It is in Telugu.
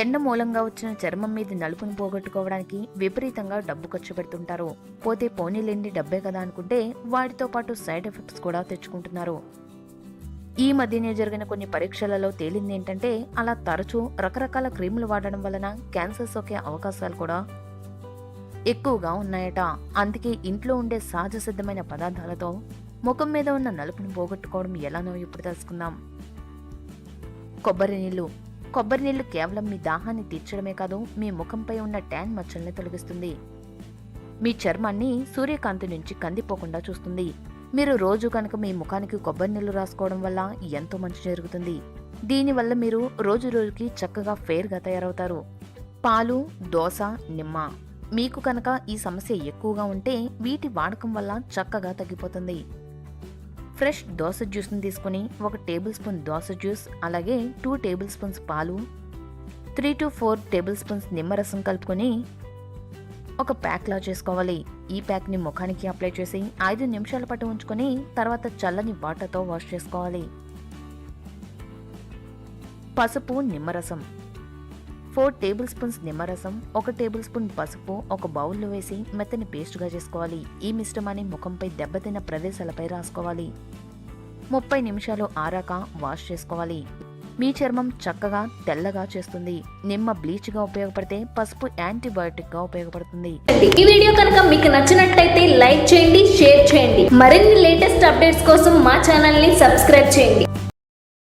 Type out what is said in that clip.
ఎండ మూలంగా వచ్చిన చర్మం మీద నలుపును పోగొట్టుకోవడానికి విపరీతంగా డబ్బు ఖర్చు పెడుతుంటారు. పోతే పోనీలేండి డబ్బే కదా అనుకుంటే వాటితో పాటు సైడ్ ఎఫెక్ట్స్ కూడా తెచ్చుకుంటున్నారు. ఈ మధ్యనే జరిగిన కొన్ని పరీక్షలలో తేలింది ఏంటంటే అలా తరచూ రకరకాల క్రీములు వాడడం వలన క్యాన్సర్ సోకే అవకాశాలు కూడా ఎక్కువగా ఉన్నాయట. అందుకే ఇంట్లో ఉండే సహజ సిద్ధమైన పదార్థాలతో ముఖం మీద ఉన్న నలుపును పోగొట్టుకోవడం ఎలానో ఇప్పుడు తెలుసుకుందాం. కొబ్బరి నీళ్లు కేవలం మీ దాహాన్ని తీర్చడమే కాదు, మీ ముఖంపై ఉన్న ట్యాన్ మచ్చల్ని తొలగిస్తుంది. మీ చర్మాన్ని సూర్యకాంతి నుంచి కందిపోకుండా చూస్తుంది. మీరు రోజు కనుక మీ ముఖానికి కొబ్బరి నీళ్లు రాసుకోవడం వల్ల ఎంతో మంచి జరుగుతుంది. దీనివల్ల మీరు రోజు రోజుకి చక్కగా ఫెయిర్గా తయారవుతారు. పాలు, దోస, నిమ్మ మీకు కనుక ఈ సమస్య ఎక్కువగా ఉంటే వీటి వాడకం వల్ల చక్కగా తగ్గిపోతుంది. ఫ్రెష్ దోస జ్యూస్ని తీసుకుని 1 టేబుల్ స్పూన్ దోస జ్యూస్, అలాగే 2 టేబుల్ స్పూన్స్ పాలు, 3 to 4 టేబుల్ స్పూన్స్ నిమ్మరసం కలుపుకొని ఒక ప్యాక్లా చేసుకోవాలి. ఈ ప్యాక్ని ముఖానికి అప్లై చేసి 5 నిమిషాల పాటు ఉంచుకొని తర్వాత చల్లని వాటర్తో వాష్ చేసుకోవాలి. పసుపు, నిమ్మరసం 4 టేబుల్ స్పూన్స్ నిమ్మరసం, 1 టేబుల్ స్పూన్ పసుపు ఒక బౌల్లో వేసి మెత్తని పేస్ట్గా చేసుకోవాలి. ఈ మిశ్రమాన్ని ముఖంపై దెబ్బతిన్న ప్రదేశాలపై రాసుకోవాలి. 30 నిమిషాలు ఆరాక వాష్ చేసుకోవాలి. మీ చర్మం చక్కగా తెల్లగా చేస్తుంది. నిమ్మ బ్లీచ్గా ఉపయోగపడితే పసుపు యాంటీబయోటిక్గా ఉపయోగపడుతుంది. ఈ వీడియో కనుక మీకు నచ్చినట్లయితే లైక్ చేయండి, షేర్ చేయండి. మరిన్ని లేటెస్ట్ అప్డేట్స్ కోసం మా ఛానల్ని సబ్స్క్రైబ్ చేయండి.